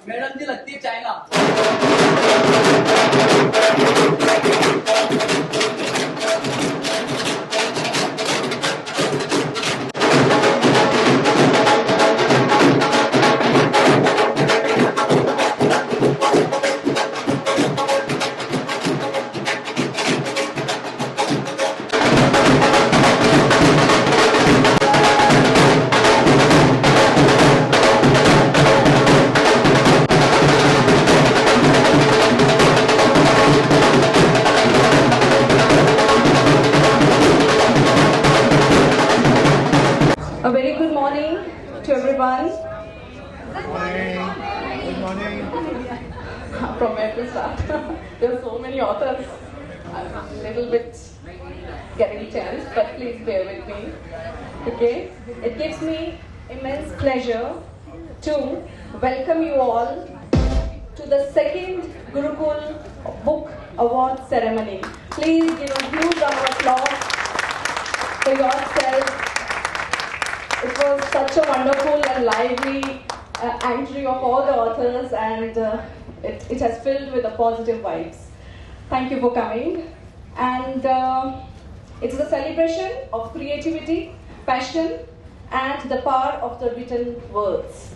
Madam जी लगती है China. A very good morning to everyone. Good morning. Good morning. From where to start? There are so many authors. I'm a little bit getting tense, but please bear with me. Okay? It gives me immense pleasure to welcome you all to the second Gurukul Book Award ceremony. Please give a huge round of applause for yourself. It was such a wonderful and lively entry of all the authors, and it has filled with the positive vibes. Thank you for coming. And it's a celebration of creativity, passion, and the power of the written words.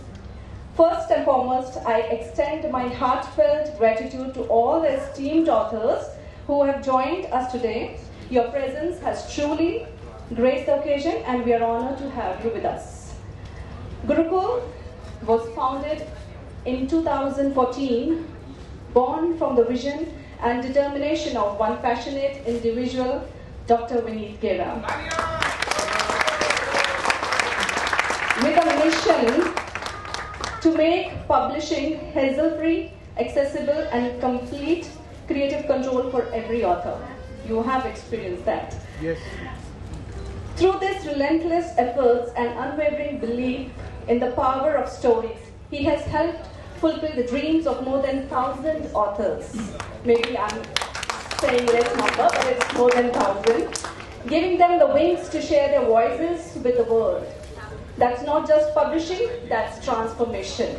First and foremost, I extend my heartfelt gratitude to all the esteemed authors who have joined us today. Your presence has truly graced the occasion, and we are honored to have you with us. Gurukul was founded in 2014, born from the vision and determination of one passionate individual, Dr. Vineet Gera. With a mission to make publishing hassle-free, accessible, and complete creative control for every author. You have experienced that. Yes. Through this relentless efforts and unwavering belief in the power of stories, he has helped fulfill the dreams of more than 1,000 authors. Maybe I'm saying less number, but it's more than 1,000. Giving them the wings to share their voices with the world. That's not just publishing, that's transformation.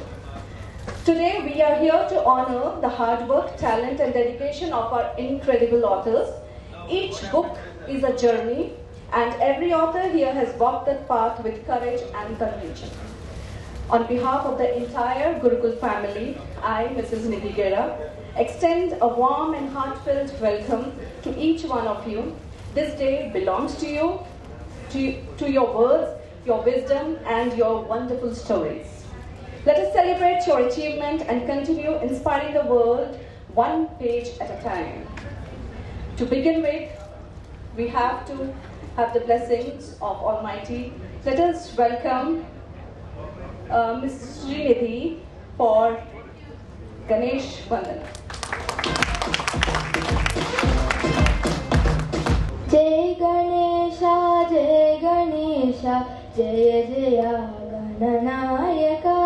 Today we are here to honor the hard work, talent, and dedication of our incredible authors. Each book is a journey, and every author here has walked that path with courage and conviction. On behalf of the entire Gurukul family, I, Mrs. Nidhi Gera, extend a warm and heartfelt welcome to each one of you. This day belongs to you, to your words, your wisdom, and your wonderful stories. Let us celebrate your achievement and continue inspiring the world one page at a time. To begin with, we have to have the blessings of Almighty. Let us welcome Ms. Srinidhi for Ganesh Vandana. Jai Ganesha, Jai Ganesha, Jaya Jaya Gananayaka.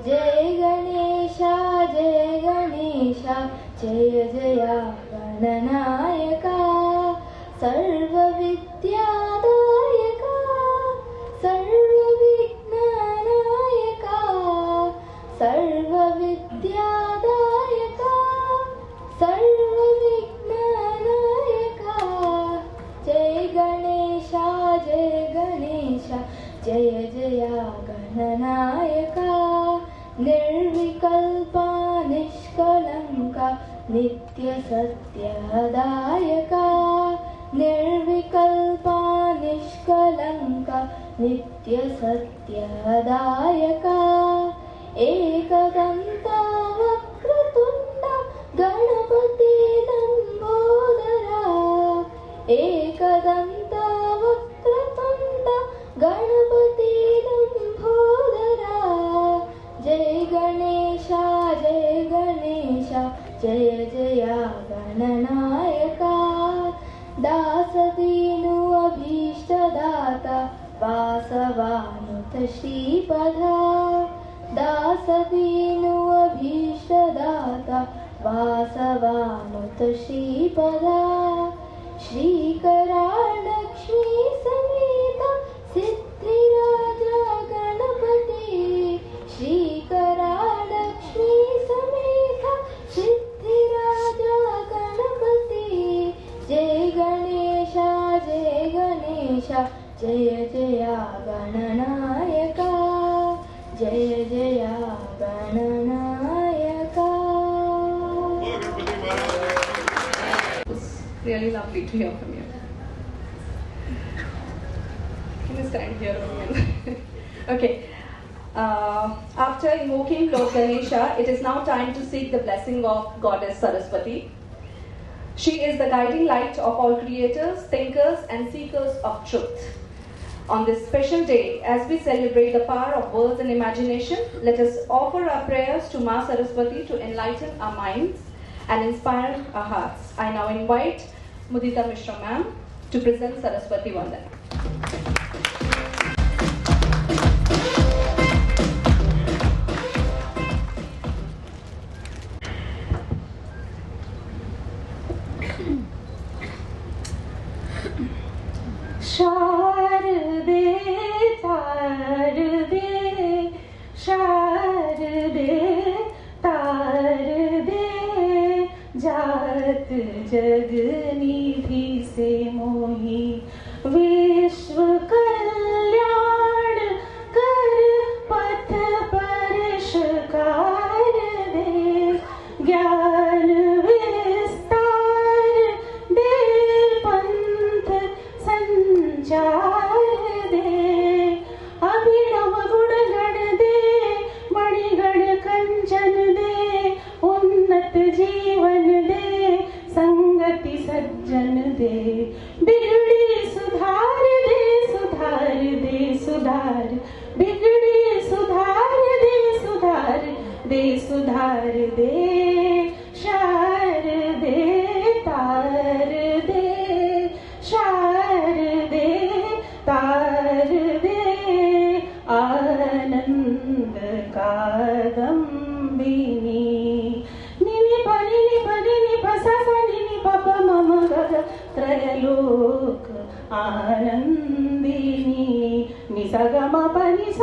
Jai Ganesha, Jai Ganesha, Jaya Jaya Gananayaka. Sarva Vidyadayaka, Sarva Vignanayaka, Sarva Vidyadayaka, Sarva Vignanayaka. Jai Ganesha, Jai Ganesha, Jaya Jaya Gananayaka. Nirvikalpa Nishkalanka Nitya Satyadayaka. Nirvikalpa Nishkalanka Nitya Satyadayaka. Ekadanta Vakratunda Ganapati Lambodara. Ekadanta Vakratunda Ganapati Lambodara. Jai Ganesha, Jai Ganesha, Jaya Jaya Gananayaka. Dasadinu Abhishtadata Vasavanuta Shripada. Dasadinu Abhishtadata Vasavanuta Shripada. Shrikara Lakshmi Sameta Siddhiraja Ganapati. Shrikara Lakshmi Sameta Siddhiraja Ganapati. Jai Ganesha, Jai Ganesha, Jaya Jaya Gananayaka. Jaya Jaya Gananayaka. It's really lovely to hear from you. Can you stand here? Okay. After invoking Lord Ganesha, it is now time to seek the blessing of Goddess Saraswati. She is the guiding light of all creators, thinkers, and seekers of truth. On this special day, as we celebrate the power of words and imagination, let us offer our prayers to Ma Saraswati to enlighten our minds and inspire our hearts. I now invite Mudita Mishra ma'am to present Saraswati Vandana. Sharade, Tarade, Sharade, Tarade, Jat Jagnidhi se mohi, Vishwa Kalyan kar path parishkar de, Gyan vistar de panth संचार दे, अभिनव गुण गण दे, मणिगण कंचन दे, उन्नत जीवन दे, संगति सज्जन दे, बिगड़ी सुधार दे, सुधार दे, सुधार, बिगड़ी सुधार दे, सुधार दे, सुधार दे, शार दे, तार दे, शार दे, तार दे, आनंद कादम्बिनी. निनि पनि नि पसा निनि पप मम गग त्रयलोक आनंदिनी. निसगम पनि स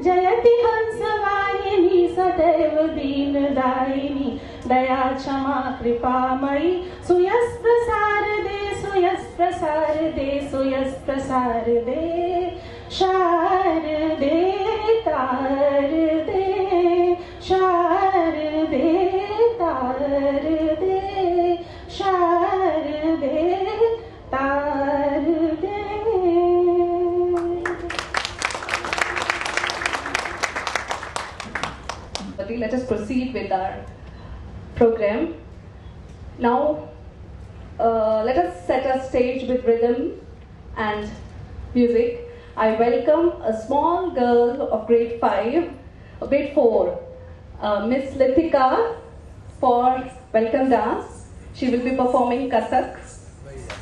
जयति हंस वाहिनी सदैव दीनदायिनी. दया क्षमा कृपामयी सुयस्त्र सारदे सुयस्त्र प्रसार दे सुयस प्रसार दे शार दे तार दे शार दे तार दे शार दे तार दे. Let us proceed with our program. Now, let us set a stage with rhythm and music. I welcome a small girl of grade 4, Miss Lithika, for welcome dance. She will be performing Kathak.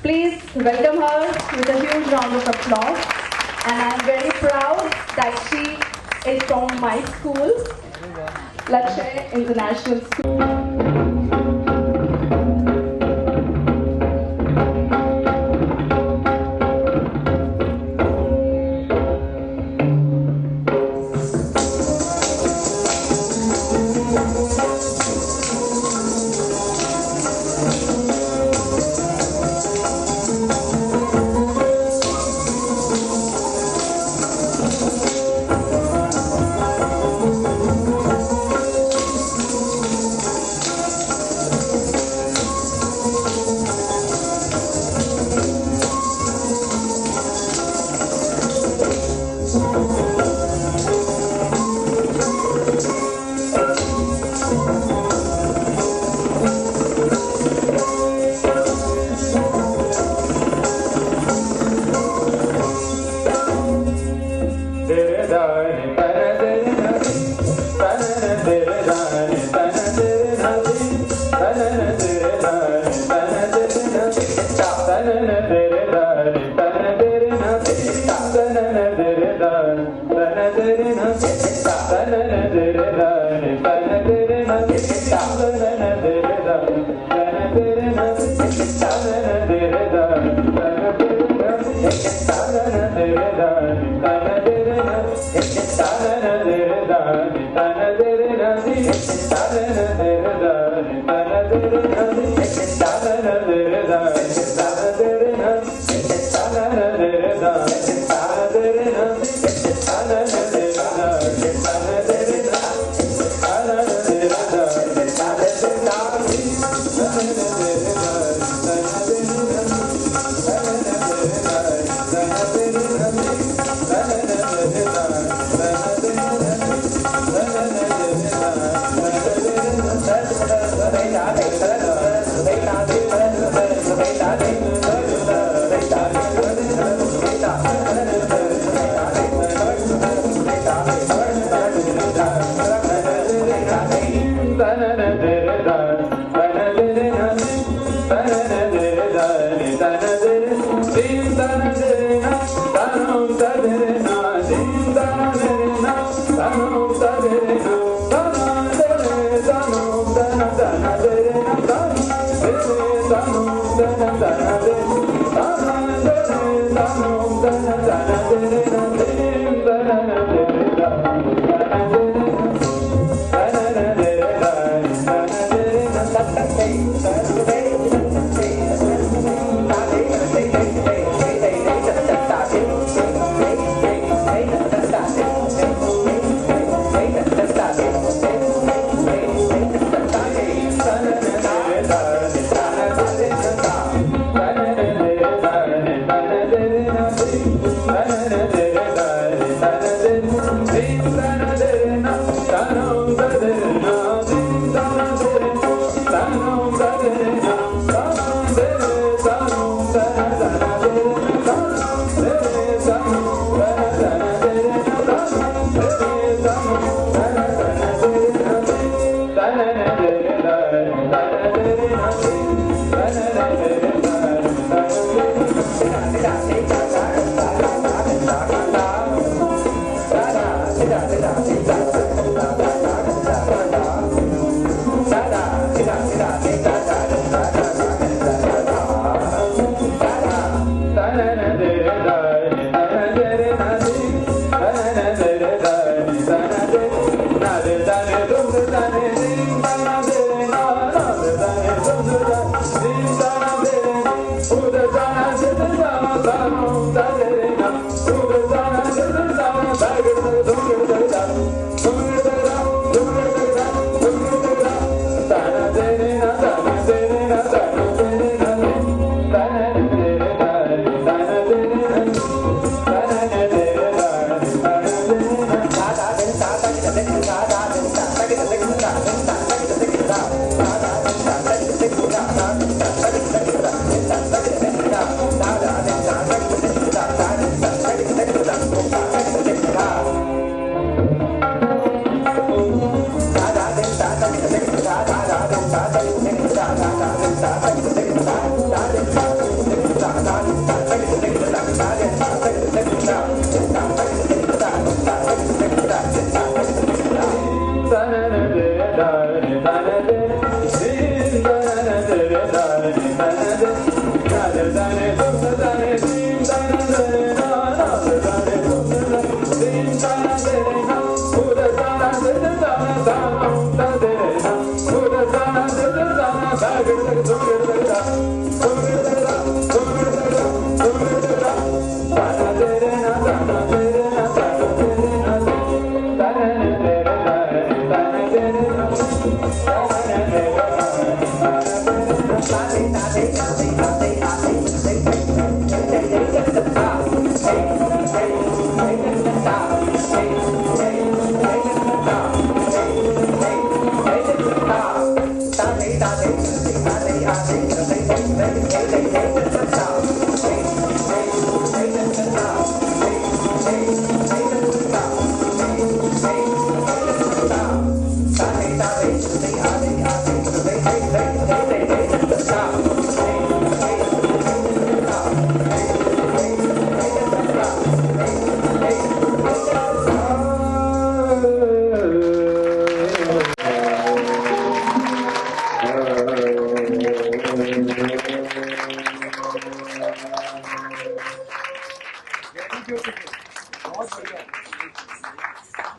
Please welcome her with a huge round of applause. And I am very proud that she is from my school, Lakshya International School.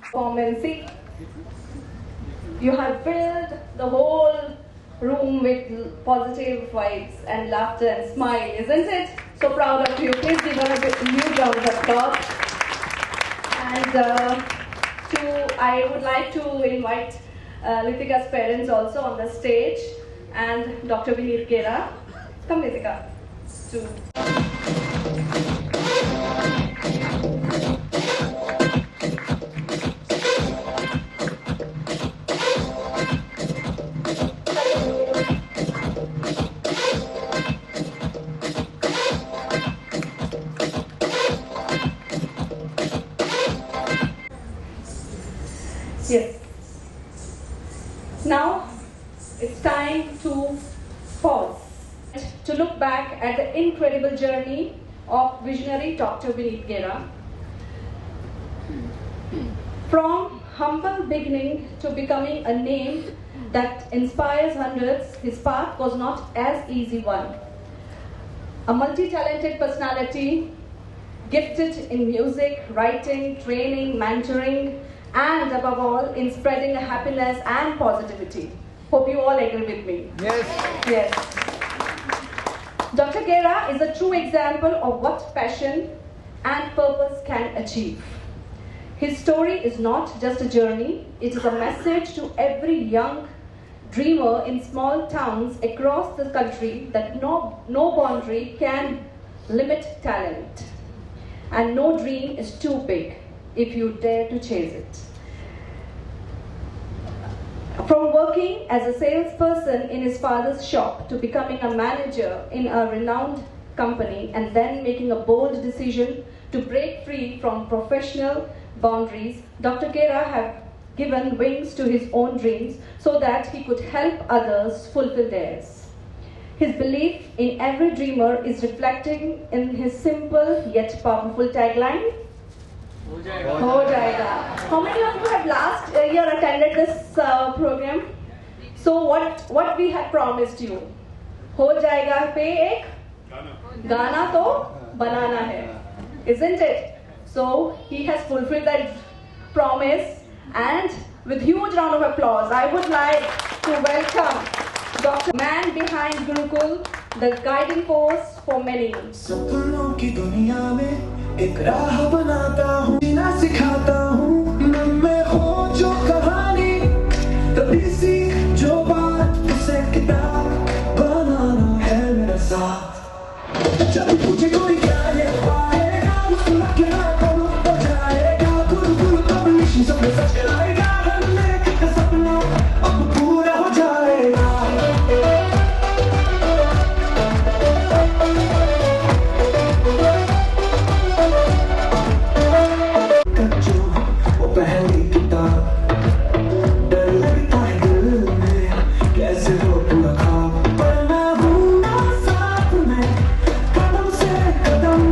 Performance. See, you have filled the whole room with positive vibes and laughter and smile, isn't it? So proud of you. Please give her a huge round of applause. And I would like to invite Litika's parents also on the stage, and Dr. Vineet Gera. Come, Litika. Yes. Now it's time to pause, to look back at the incredible journey of visionary Dr. Vineet Gera. From humble beginning to becoming a name that inspires hundreds, his path was not as easy one. A multi-talented personality, gifted in music, writing, training, mentoring, and above all, in spreading happiness and positivity. Hope you all agree with me. Yes. Yes. Dr. Gera is a true example of what passion and purpose can achieve. His story is not just a journey, it is a message to every young dreamer in small towns across the country that no boundary can limit talent. And no dream is too big if you dare to chase it. From working as a salesperson in his father's shop to becoming a manager in a renowned company and then making a bold decision to break free from professional boundaries, Dr. Gera have given wings to his own dreams so that he could help others fulfill theirs. His belief in every dreamer is reflecting in his simple yet powerful tagline, हो जाएगा. How many of you have last year attended this program? So what we had promised you? हो जाएगा पे एक गाना तो बनाना है, isn't it? So he has fulfilled that promise, and with huge round of applause, I would like to welcome Dr. Man behind Gurukul, the guiding force for many. सपनों की दुनिया में एक राह बनाता हूँ, जीना सिखाता हूँ, मन में हो जो कहानी, तभी सीख जो बात, उसे किताब बनाना है मेरा साथ. जब तुझे कोई क्या ये पाएगा, मुस्कुरा के ना करो हो जाएगा, गुरु पब्लिशिंग सब में सच कराएगा, हमने का सपना अब पूरा हो जाएगा. पहली किताब डर लगता है दिल में, कैसे हो पूरा ख्वाब, पर मैं हूँ ना साथ में, कदम से कदम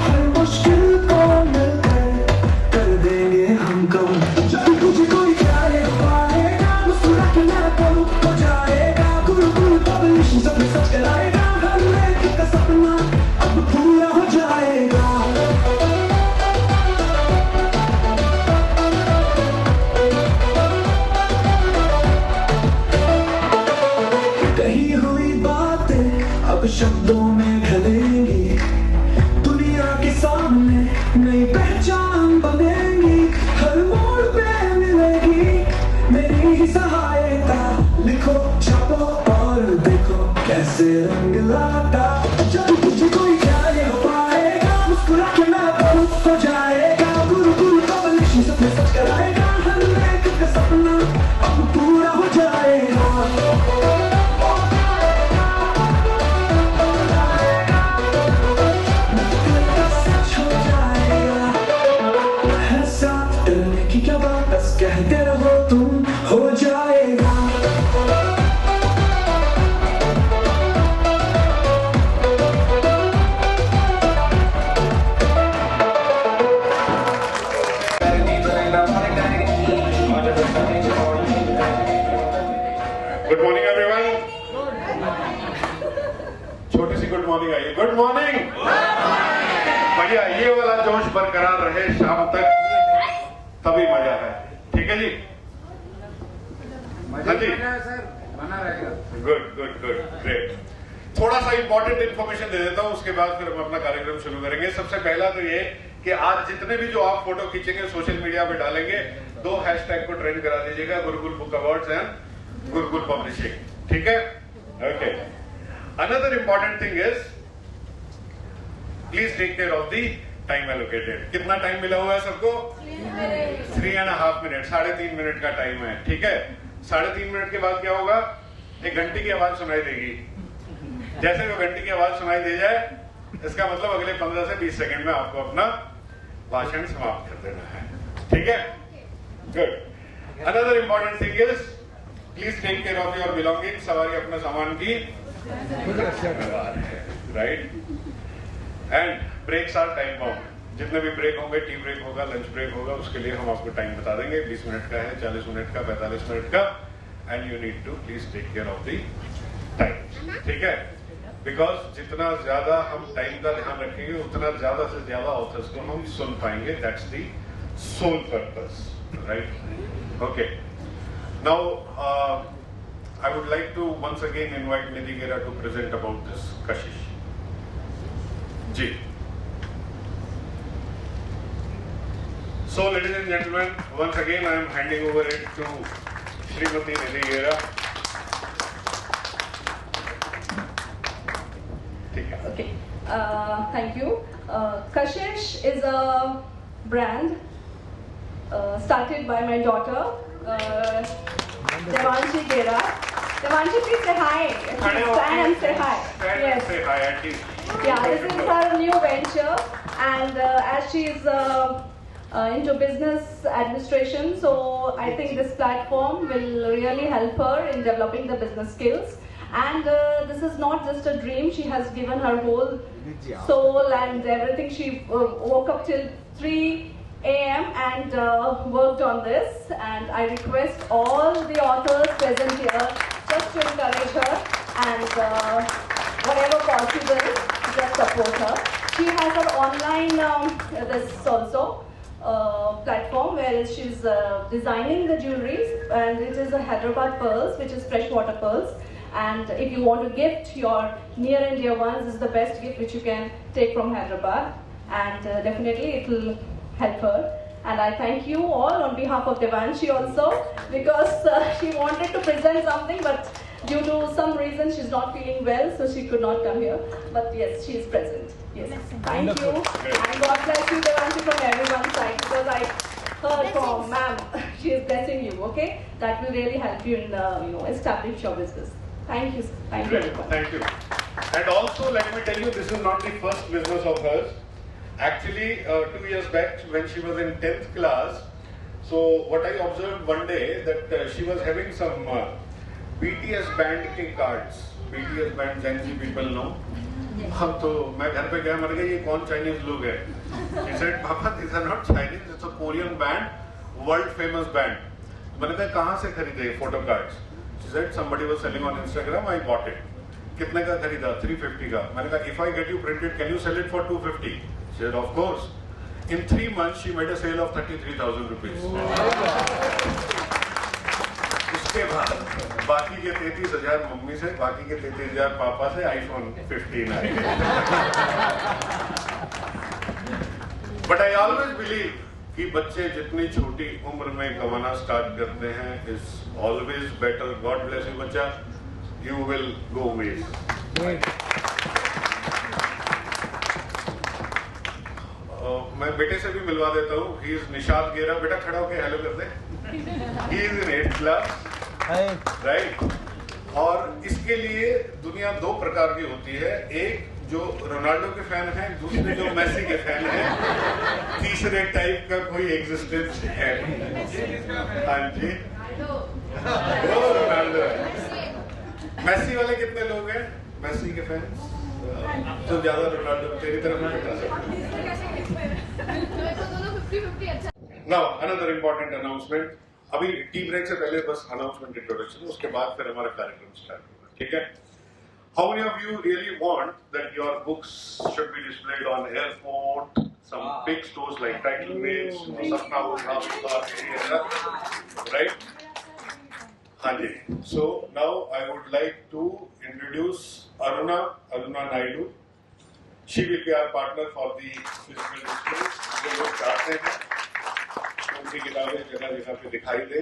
हर मुश्किल को मिलकर कर देंगे हम कम. जब तुझे कोई क्या ले पाएगा, मुस्कुरा के ना करूँ हो जाएगा, गुरु पब्लिशिंग सब में सच कराएगा, हर लेखक का सपना अब पूरा हो जाएगा. शब्दों में ढलेंगी, दुनिया के सामने नई पहचान बनेंगी, हर मोड़ पे मिलेगी मेरी ही सहायता. लिखो छापो और देखो कैसे रंग लाता. जब तुझे कोई क्या ये पाएगा, मुस्कुरा के ना करूँ हो जाएगा, गुरु पब्लिशिंग सब में सच कराएगा, हर लेखक का सपना अब पूरा हो जाएगा. कहते रहो तुम हो जाएगा. Good morning, everyone. छोटी सी गुड मॉर्निंग आई. Good morning. भैया ये वाला जोश बरकरार रहे शाम तक, तभी मजा है। ठीक है जी, हाँ जी, बना रहेगा। Good good good, great. थोड़ा सा इंपॉर्टेंट इन्फॉर्मेशन दे देता हूं, उसके बाद फिर हम अपना कार्यक्रम शुरू करेंगे। सबसे पहला तो ये कि आज जितने भी जो आप फोटो खींचेंगे सोशल मीडिया पे डालेंगे, 2 हैशटैग को ट्रेंड करा दीजिएगा, Gurukul book awards and Gurukul publishing. ठीक है, okay. Another important thing is please take care of the time allocated. कितना टाइम मिला हुआ है सबको? 3.5 मिनट, 3.5 मिनट का टाइम है। ठीक है, 3.5 मिनट के बाद क्या होगा? एक घंटी की आवाज सुनाई देगी। जैसे वो घंटी की आवाज सुनाई दे जाए, इसका मतलब अगले 15 से 20 सेकंड में आपको अपना भाषण समाप्त कर देना है। ठीक है, good. Another important thing is please take care of your belonging. सवारी अपने सामान की right. And breaks are time bound. जितने भी ब्रेक होंगे, टी ब्रेक होगा, लंच ब्रेक होगा, उसके लिए हम आपको टाइम बता देंगे। 20 मिनट का है, 40 मिनट का, 45 मिनट का, and you need to please take care of the time. ठीक है, बिकॉज जितना ज्यादा हम टाइम का ध्यान रखेंगे, उतना ज्यादा से ज्यादा ऑथर्स को हम सुन पाएंगे। That's the sole purpose, right? Okay, now I would like to once again invite Nidhi Gera to present about this Kashish ji. So, ladies and gentlemen, once again I am handing over it to Srimati Nidhi Gera. Okay, thank you. Kashish is a brand started by my daughter, Devanshi Gera. Devanshi, please say hi. Stand and say hi. Yes. Say hi, Auntie. Yeah, this is her new venture, and as she is into business administration, so I think this platform will really help her in developing the business skills. And this is not just a dream, she has given her whole soul and everything. She woke up till 3 a.m. and worked on this, and I request all the authors present here just to encourage her and whatever possible, just support her. She has her online this also platform where she's designing the jewelry, and it is a Hyderabad pearls, which is freshwater pearls. And if you want to gift your near and dear ones, this is the best gift which you can take from Hyderabad, and definitely it will help her. And I thank you all on behalf of Devanshi also, because she wanted to present something, but due to some reason she's not feeling well, so she could not come here. But yes, she is present. Yes, thank you, and God bless you, Devanshi, from everyone's side, because I heard from ma'am, she is blessing you. Okay, that will really help you in establish your business. Thank you. Thank you, everyone. Thank you. And also, let me tell you, this is not the first business of hers. Actually, 2 years back, when she was in 10th class, so what I observed one day that she was having some BTS band के cards. BTS band, Gen Z people know. हम तो मैं घर पे गया, मैंने कहा ये कौन चाइनीज लोग हैं? She said, Papa, these are not Chinese. It's a Korean band, world famous band. मैंने कहा कहाँ से खरीदे photo cards? She said somebody was selling on Instagram. I bought it. कितने का खरीदा? 350 का. मैंने कहा if I get you printed, can you sell it for 250? She said of course. In 3 months, she made a sale of 33,000 rupees. उसके बाद बाकी के 33,000 मम्मी से, बाकी के 33,000 पापा से iPhone 15 आए. But I always believe कि बच्चे जितनी छोटी उम्र में कमाना स्टार्ट करते हैं is always better. God bless you बच्चा. You will go ways. मैं बेटे से भी मिलवा देता हूँ. He is निशाद गेरा. बेटा खड़ा होके हेलो कर दे. He is in 8th class. Right? और इसके लिए दुनिया 2 प्रकार की होती है. एक जो रोनाल्डो के फैन हैं, दूसरे जो मेसी के फैन हैं, तीसरे टाइप का कोई एग्जिस्टेंस है. हाँ जी, वो रोनाल्डो है. मेसी वाले कितने लोग हैं? मेसी के फैन तो ज्यादा रोनाल्डो तेरी तरफ में बैठा सकते. Now another important announcement. अभी टी ब्रेक से पहले बस अनाउंसमेंट इंट्रोडक्शन, उसके बाद फिर हमारा कार्यक्रम स्टार्ट होगा. ठीक है. How many of you really want that your books should be displayed on airport, some big stores like Title Mills, Sapna, right? Hanji. So now I would like to introduce Aruna Naidu. She will be our partner for the physical displays. जो लोग चाहते हैं उनकी किताबें जगह जगह पे दिखाई दे.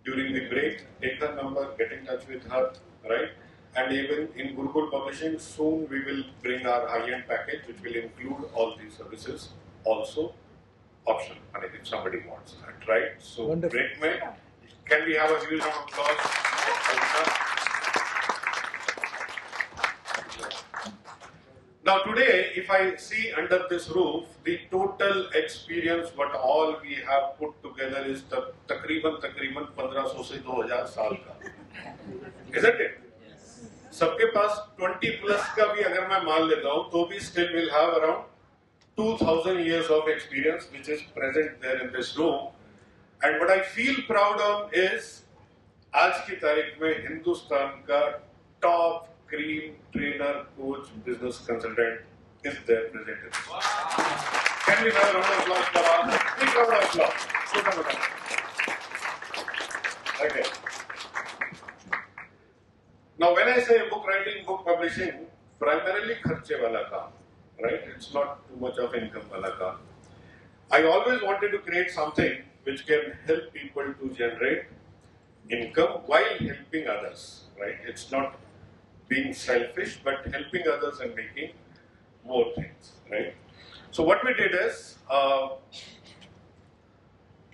During the break, take her number, get in touch with her, right? And even in Gurukul Publishing, soon we will bring our high-end package, which will include all these services, also optional. And if somebody wants that, right? So, Wonderful. break mein, can we have a huge round of applause? Now today, if I see under this roof, the total experience, what all we have put together is तकरीबन 1500 से 2000 साल का. Isn't it? सबके पास 20 plus का भी अगर मैं मान लेता हूँ, तो भी still will have around 2000 years of experience, which is present there in this room. And what I feel proud of is, आज की तारीख में हिंदुस्तान का top cream trainer, coach, business consultant is there present. Can we have a round of applause for us? Big round of applause. Okay. Now, when I say book writing, book publishing, primarily kharche wala kaam, right? It's not too much of income wala kaam. I always wanted to create something which can help people to generate income while helping others, right? It's not being selfish, but helping others and making more things, right? So what we did is,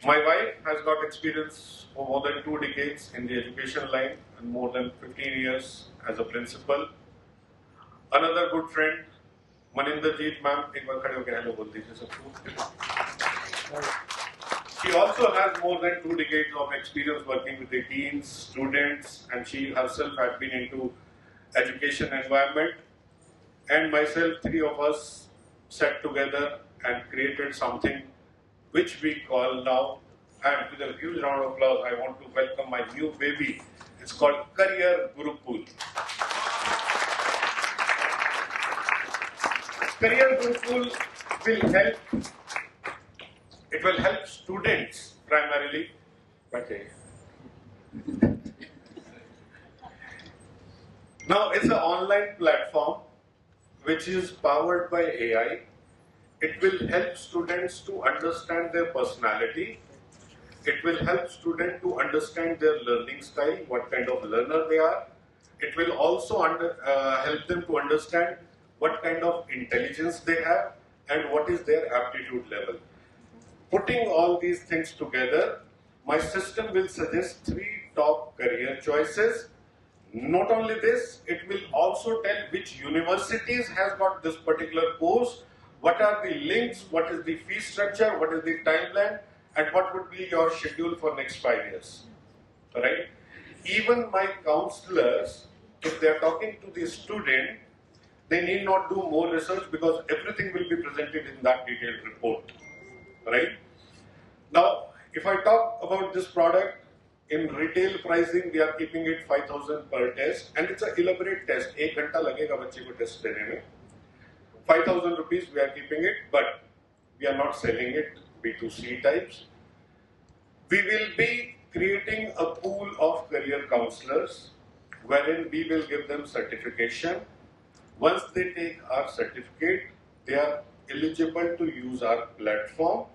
my wife has got experience for more than 2 decades in the education line and more than 15 years as a principal. Another good friend, Maninderjeet ma'am, ek baar khade hoke hello bol dijiye sabko. She also has more than 2 decades of experience working with the teens, students, and she herself has been into education environment, and myself, 3 of us sat together and created something which we call now, and with a huge round of applause, I want to welcome my new baby. It's called Career Gurukul. Career Gurukul will help, it will help students primarily. Okay. Now, it's an online platform which is powered by AI. It will help students to understand their personality. It will help students to understand their learning style, what kind of learner they are. It will also help them to understand what kind of intelligence they have and what is their aptitude level. Putting all these things together, my system will suggest 3 top career choices. Not only this, it will also tell which universities has got this particular course, what are the links, what is the fee structure, what is the timeline, and what would be your schedule for next 5 years, right? Even my counselors, if they are talking to the student, they need not do more research because everything will be presented in that detailed report, right? Now, if I talk about this product, in retail pricing, we are keeping it 5,000 per test, and it's an elaborate test. 1 घंटा लगेगा बच्चे को test देने में. 5,000 rupees we are keeping it, but we are not selling it B2C types. We will be creating a pool of career counselors, wherein we will give them certification. Once they take our certificate, they are eligible to use our platform.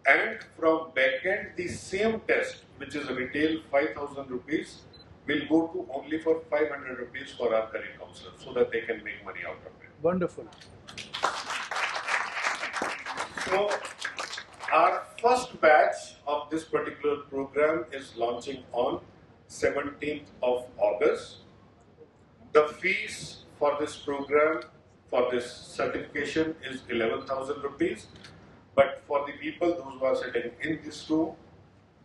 And from backend, the same test, which is retail 5,000 rupees, will go to only for 500 rupees for our career counselor, so that they can make money out of it. Wonderful. So, our first batch of this particular program is launching on 17th of August. The fees for this program, for this certification, is 11,000 rupees. But for the people, those who are sitting in this room,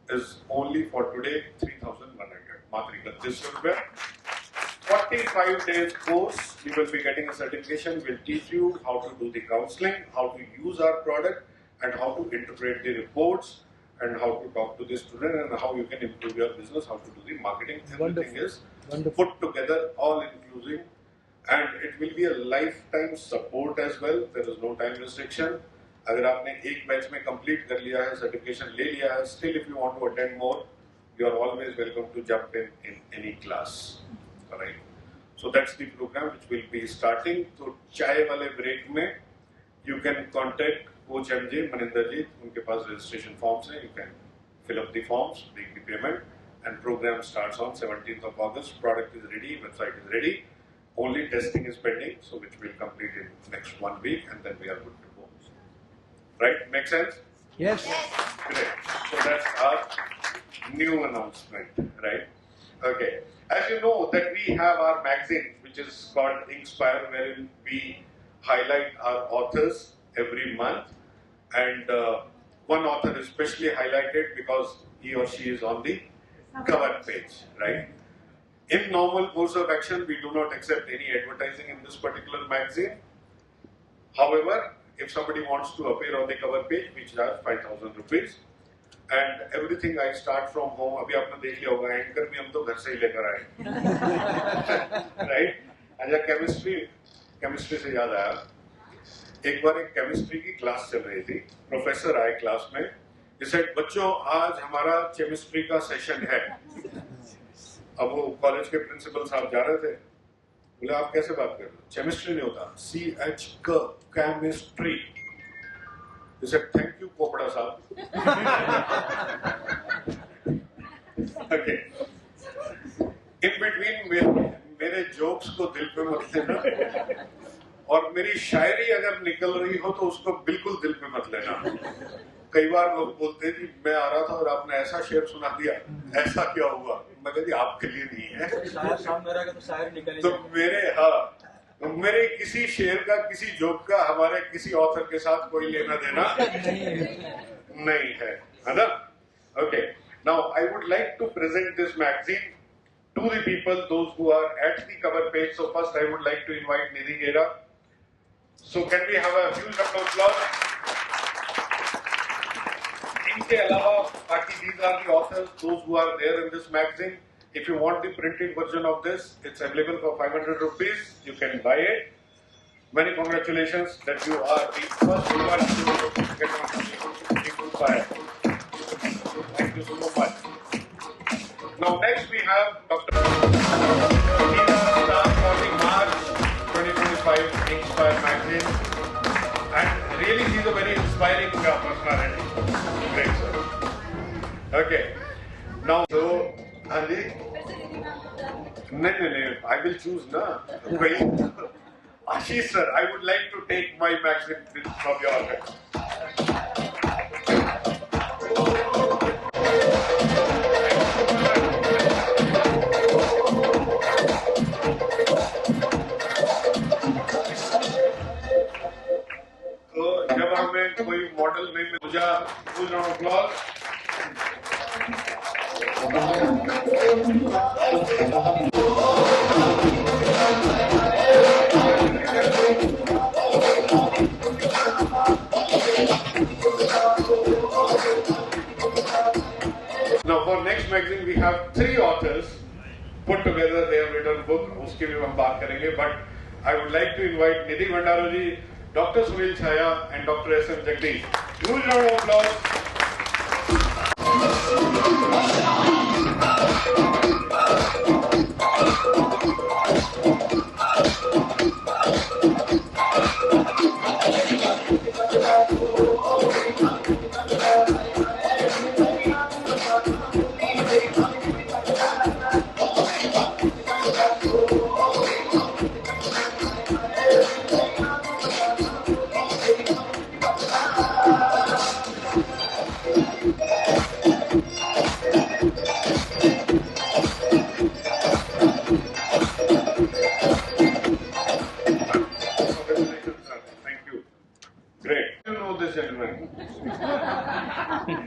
is only for today 3,100. Matrika, this will be 45 days course. You will be getting a certification. We'll teach you how to do the counseling, how to use our product, and how to interpret the reports, and how to talk to the student and how you can improve your business, how to do the marketing. Everything is put together, all inclusive, and it will be a lifetime support as well. There is no time restriction. अगर आपने एक batch में complete कर लिया है, certification ले लिया है, still if you want to attend more, you are always welcome to jump in any class. Alright. So that's the program which will be starting. So चाय वाले break में you can contact Coach MJ, Maninder ji. उनके पास registration forms हैं. You can fill up the forms, make the payment, and program starts on 17th of August. Product is ready, website is ready. Only testing is pending, so which will complete in next 1 week, and then we are good to go. Right? Make sense? Yes. Great. So that's our new announcement, right? Okay. As you know that we have our magazine, which is called Inspire, wherein we highlight our authors every month, and one author is especially highlighted because he or she is on the cover page, right? In normal course of action, we do not accept any advertising in this particular magazine. However, if somebody wants to appear on the cover page, we charge 5,000 rupees. And everything I start from home. अभी आपने देख लिया होगा, anchor भी हम तो घर से ही लेकर आए, right? अच्छा, केमिस्ट्री से याद आया, एक बार एक केमिस्ट्री की क्लास चल रही थी, प्रोफेसर आए क्लास में, he said, बच्चों आज हमारा केमिस्ट्री का सेशन है। अब वो कॉलेज के प्रिंसिपल साहब जा रहे थे, बोले आप कैसे बात कर रहे हो, केमिस्ट्री नहीं होता, CH chemistry. He said, thank you Popda साहब। Okay. In between मेरे जोक्स को दिल पे मत लेना, और मेरी शायरी अगर निकल रही हो तो उसको बिल्कुल दिल पे मत लेना। कई बार लोग बोलते हैं कि मैं आ रहा था और आपने ऐसा शेर सुना दिया, ऐसा क्या हुआ? मैं कहती आपके लिए नहीं है। तो मेरे किसी शेर का, किसी जोक का हमारे किसी ऑथर के साथ कोई लेना देना नहीं है ना? Okay. Now I would like to present this magazine to the people, those who are at the cover page. So first I would like to invite Nidhi Gera. So can we have a huge round of applause? इनके अलावा बाकी these are the authors, those who are there in this magazine. If you want the printed version of this, it's available for 500 rupees. You can buy it. Many congratulations that you are the first one to get on Inspire. Thank you so much. Now next we have Dr. Nina Star for the March 2025 Inspire magazine. And really he's a very inspiring personality. Great sir. Okay. Now so Andy? No, I will choose na. Wait. Ashish sir, I would like to take my magazine from your hand. तो जब हमें कोई model नहीं मिला, full round of applause. Now for next magazine we have 3 authors put together. They have written a book. उसकी भी हम बात करेंगे. But I would like to invite Nidhi Bhandaro ji, Dr. Sunil Chhaya, and Dr. S.M. Jagdish. Huge round of applause.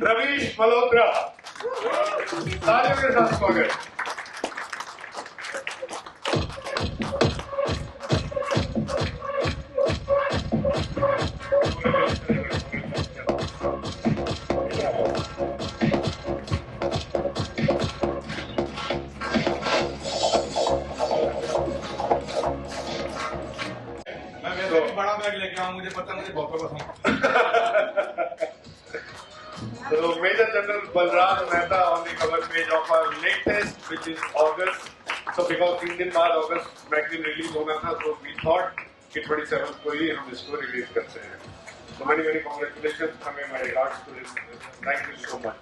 Ravish Malhotra, तालियों के साथ स्वागत। So Major General Balram Mehta on the cover page of our latest, which is August. So because 3 दिन बाद August magazine release होना था, so we thought कि 27th को ही हम इसको release करते हैं. So many congratulations, हमें my regards to this. Thank you so much.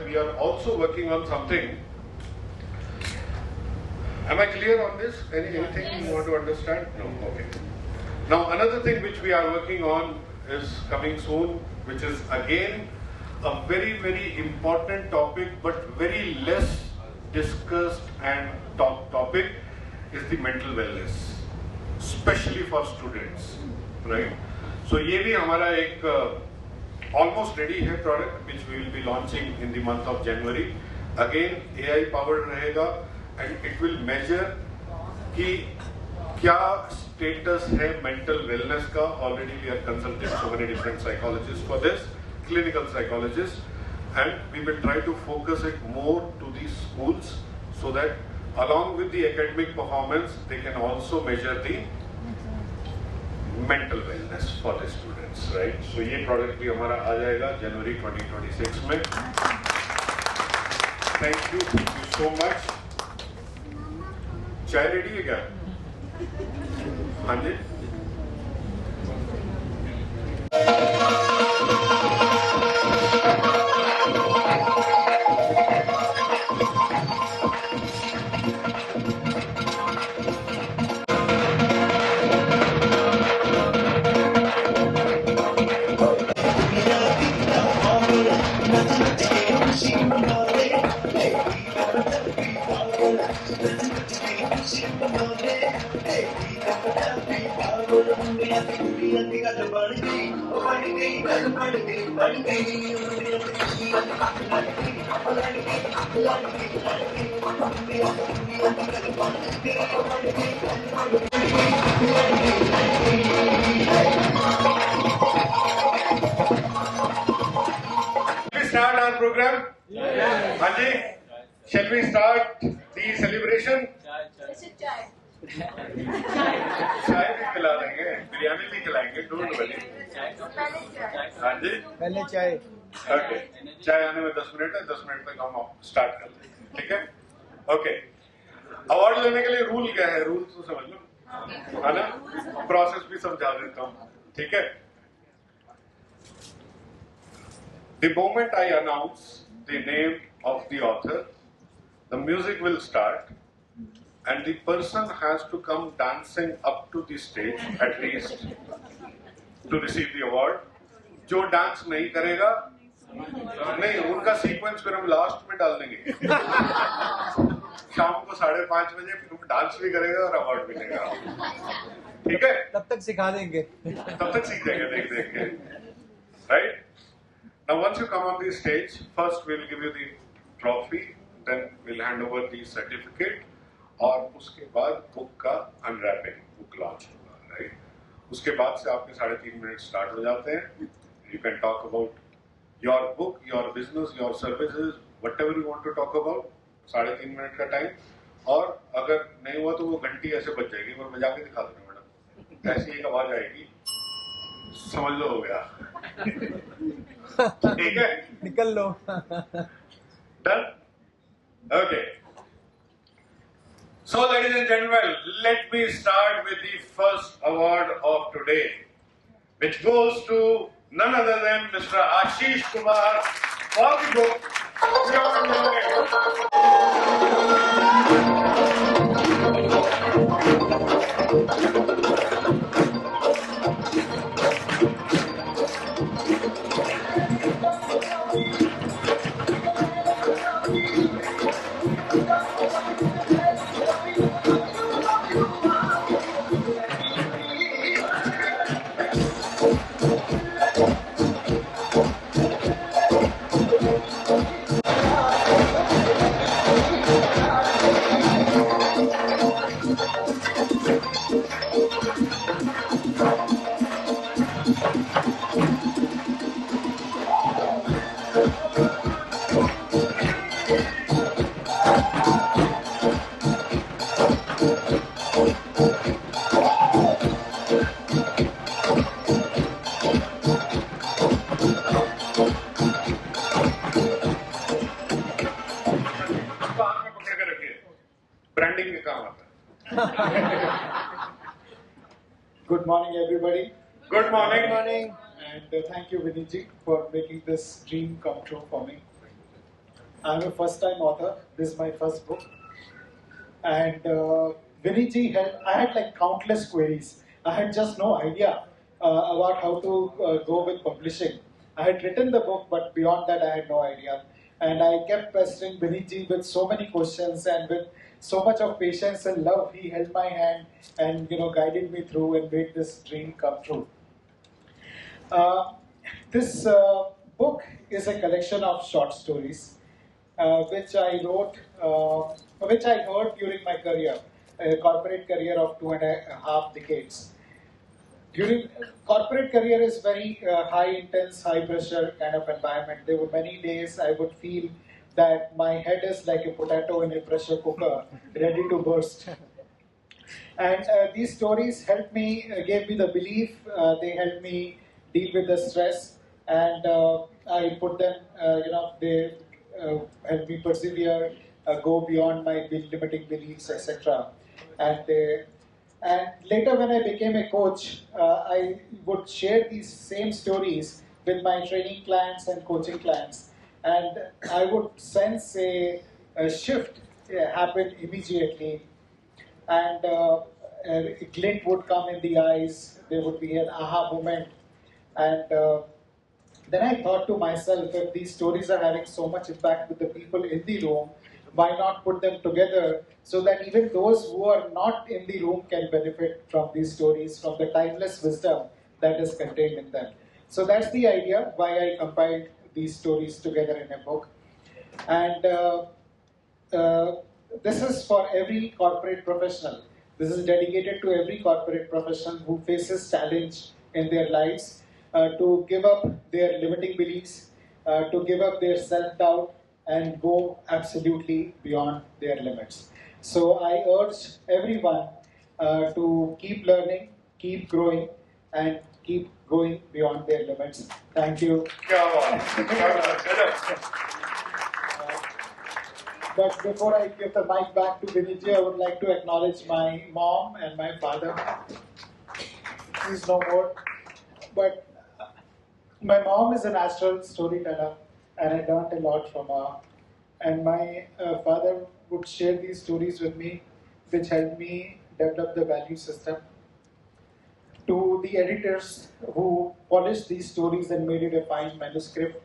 We are also working on something. Am I clear on this? Anything you want to understand? No. Okay. Now another thing which we are working on is coming soon, which is again a very important topic, but very less discussed and top topic is the mental wellness, especially for students, right? So ये भी हमारा एक almost ready है product which we will be launching in the month of January. Again AI powered रहेगा and it will measure कि क्या status है mental wellness का. Already we are consulting so many different psychologists for this, clinical psychologists, and we will try to focus it more to these schools so that along with the academic performance they can also measure the mental wellness for the students, right? So ये product भी हमारा आ जाएगा January 2026 में. Thank you so much. चाय ready है क्या? हाँ जी. Start our program? Yes. हाँ जी. Shall we start the celebration? चाय भी खिला देंगे, बिरयानी भी खिलाएंगे, डोंट वरी. हाँ जी. पहले चाय. ओके. चाय आने में 10 मिनट है, 10 मिनट तक हम स्टार्ट कर लेंगे. ठीक है? ओके. अवार्ड लेने के लिए रूल क्या है? रूल तो समझ लो, है ना? प्रोसेस भी समझा देता हूँ. ठीक है? The moment I announce the name of the author, the music will start and the person has to come dancing up to the stage at least to receive the award. जो dance नहीं करेगा, नहीं, उनका sequence फिर हम last में डाल देंगे. शाम को 5:30 बजे फिर वो डांस भी करेगा और अवार्ड मिलेगा. ठीक है? तब तक सिखा देंगे. तब तक सीख जाएंगे देख के. Right? Now once you come on the stage, first we'll give you the trophy, then we'll hand over the certificate, और उसके बाद बुक का अनरैपिंग, बुक लॉन्च होगा, राइट? उसके बाद से आपके 3.5 मिनट स्टार्ट हो जाते हैं. You can talk about your book, your business, your services, whatever you want to talk about. 3.5 minute का टाइम. और अगर नहीं हुआ तो वो घंटी ऐसे बज जाएगी, और बजा के दिखा देना मैडम. ऐसी एक आवाज आएगी, समझ लो हो गया. ठीक है? निकल लो. Done? Okay. So, ladies and gentlemen, let me start with the first award of today, which goes to none other than Mr. Ashish Kumar for the book Beyond the morning, everybody. Good morning. Good morning. And thank you, Viniji, for making this dream come true for me. I'm a first-time author. This is my first book. And Viniji I had like countless queries. I had just no idea about how to go with publishing. I had written the book, but beyond that, I had no idea. And I kept pestering Viniji with so many questions, and with so much of patience and love, he held my hand and guided me through and made this dream come true. This book is a collection of short stories which I wrote, which I heard during my career, a corporate career of 2.5 decades. During corporate career is very high intense, high pressure kind of environment. There were many days I would feel that my head is like a potato in a pressure cooker, ready to burst. And these stories helped me, gave me the belief, they helped me deal with the stress, and I put them, they helped me persevere, go beyond my limiting beliefs, etc. And later when I became a coach, I would share these same stories with my training clients and coaching clients. And I would sense a shift happen immediately. And a glint would come in the eyes. There would be an aha moment. And then I thought to myself, if these stories are having so much impact with the people in the room, why not put them together so that even those who are not in the room can benefit from these stories, from the timeless wisdom that is contained in them. So that's the idea why I compiled these stories together in a book. And this is for every corporate professional. This is dedicated to every corporate professional who faces challenge in their lives, to give up their limiting beliefs, to give up their self-doubt, and go absolutely beyond their limits. So I urge everyone to keep learning, keep growing, and keep going beyond their limits. Thank you. But before I give the mic back to Viniji, I would like to acknowledge my mom and my father. He's no more. But my mom is a natural storyteller, and I learned a lot from her. And my father would share these stories with me, which helped me develop the value system. To the editors who polished these stories and made it a fine manuscript.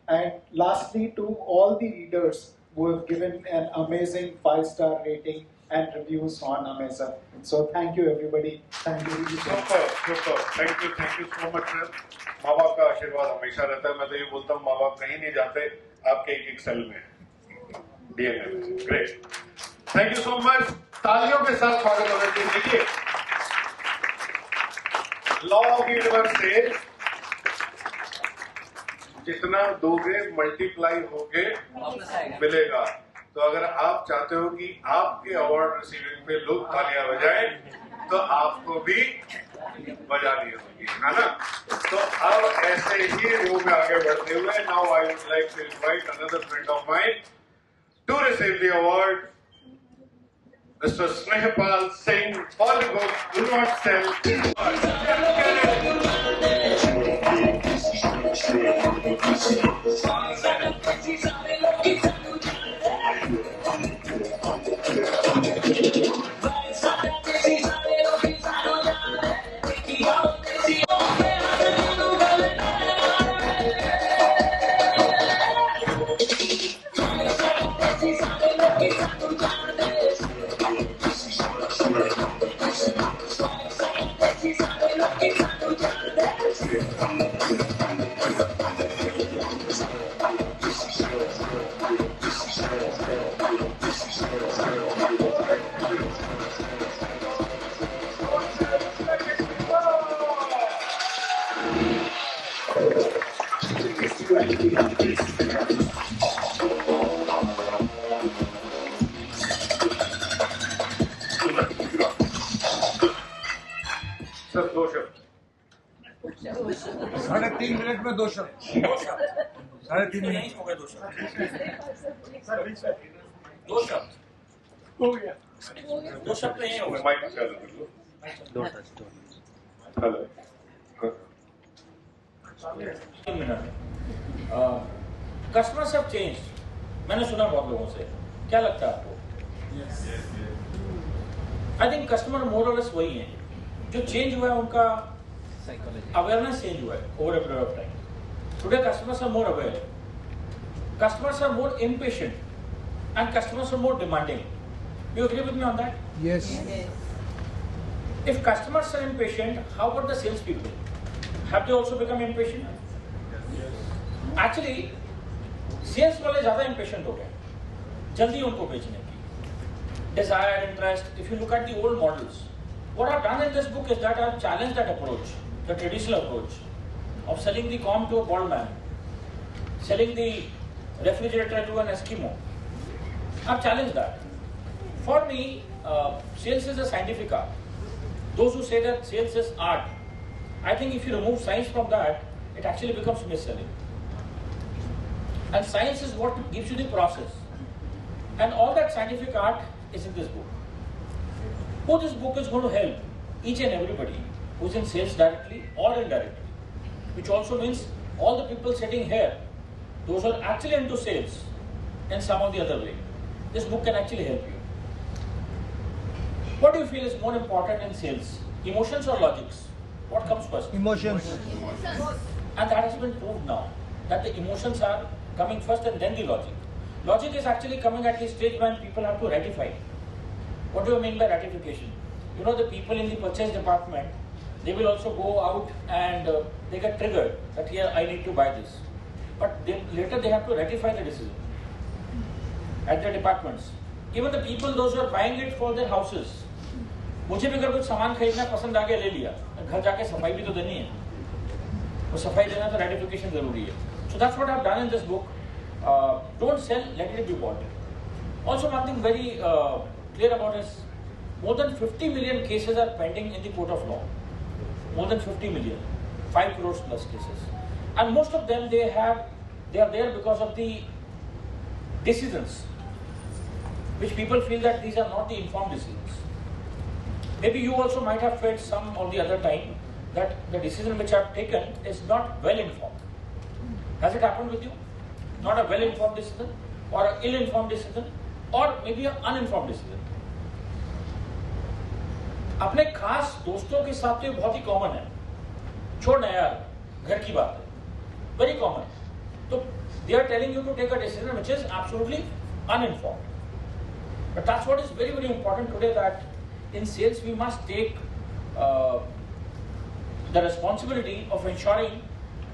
And lastly, to all the readers who have given an amazing 5-star rating and reviews on Amazon. So thank you everybody. Thank you. Super. Thank you so much sir. माँ बाप का आशीर्वाद हमेशा रहता है. मैं तो ये बोलता हूँ, माँ बाप कहीं नहीं जाते, आपके एक सेल में DNA में. Great. Thank you so much. तालियों के साथ स्वागत होना चाहिए. देखिए, लॉ ऑफ यूनिवर्स से जितना दोगे मल्टीप्लाई होके मिलेगा. तो अगर आप चाहते हो कि आपके अवार्ड रिसीविंग पे लोग तालियां बजाएं, तो आपको भी बजानी होगी, है ना? तो अब ऐसे ही रो में आगे बढ़ते हुए, now I would like to invite another friend of mine to receive the award, mister Snehpal Singh, Bollywood do not sell. Sir 2 शब्द. 3.5 मिनट में 2 शब्द. 3.5 मिनट हो गए 2 शब्द. 2 शब्द हो गया. 2 शब्द नहीं हो गए. माइक चालू कर लो. Hello. Customers have changed. मैंने सुना बहुत लोगों से. क्या लगता है आपको? I think customer more or less वही है. जो change हुआ है उनका awareness change हुआ है over a period of time. Today customers are more aware. Customers are more impatient, and customers are more demanding. Do you agree with me on that? Yes. If customers are impatient, how about the salespeople? Have they also become impatient? Actually, sales वाले ज़्यादा impatient हो गए, जल्दी उनको बेचने की. Desire, interest. If you look at the old models, what I've done in this book is that I've challenged that approach, the traditional approach of selling the com to a bald man, selling the refrigerator to an Eskimo. I've challenged that. For me, sales is a scientific art. Those who say that sales is art, I think if you remove science from that, it actually becomes mis-selling. And science is what gives you the process. And all that scientific art is in this book. Who this book is going to help? Each and everybody who's in sales directly or indirectly. Which also means all the people sitting here, those who are actually into sales in some or the other way. This book can actually help you. What do you feel is more important in sales? Emotions or logics? What comes first? Emotions. And that has been proved now, that the emotions are coming first and then the logic. Logic is actually coming at the stage when people have to ratify. What do you mean by ratification? You know, the people in the purchase department, they will also go out and they get triggered that here I need to buy this. But later they have to ratify the decision at the departments. Even the people, those who are buying it for their houses, मुझे भी अगर कुछ सामान खरीदना पसंद आ गया ले लिया, घर जाके सफाई भी तो देनी है, वो सफाई देना तो ratification जरूरी है. So that's what I've done in this book. Don't sell, let it be bought. Also, one thing very clear about is more than 50 million cases are pending in the court of law. More than 50 million, 5 crores plus cases, and most of them they are there because of the decisions, which people feel that these are not the informed decisions. Maybe you also might have felt some or the other time that the decision which I have taken is not well informed. Has it happened with you? Not a well informed decision, or an ill informed decision, or maybe an uninformed decision. अपने खास दोस्तों के साथ तो बहुत ही common है. छोड़ना यार, घर की बात है, very common. So they are telling you to take a decision which is absolutely uninformed. But that's what is very, very important today, that in sales we must take the responsibility of ensuring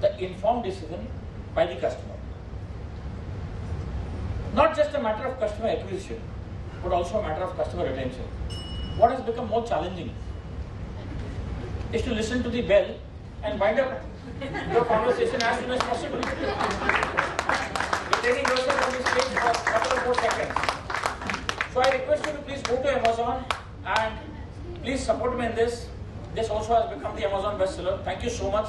the informed decision by the customer. Not just a matter of customer acquisition, but also a matter of customer retention. What has become more challenging is to listen to the bell and wind up your conversation as soon as possible. Retaining yourself on the stage for a couple of more seconds. So I request you to please go to Amazon and please support me in this. This also has become the Amazon bestseller. Thank you so much.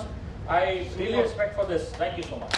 I really respect for this. Thank you so much.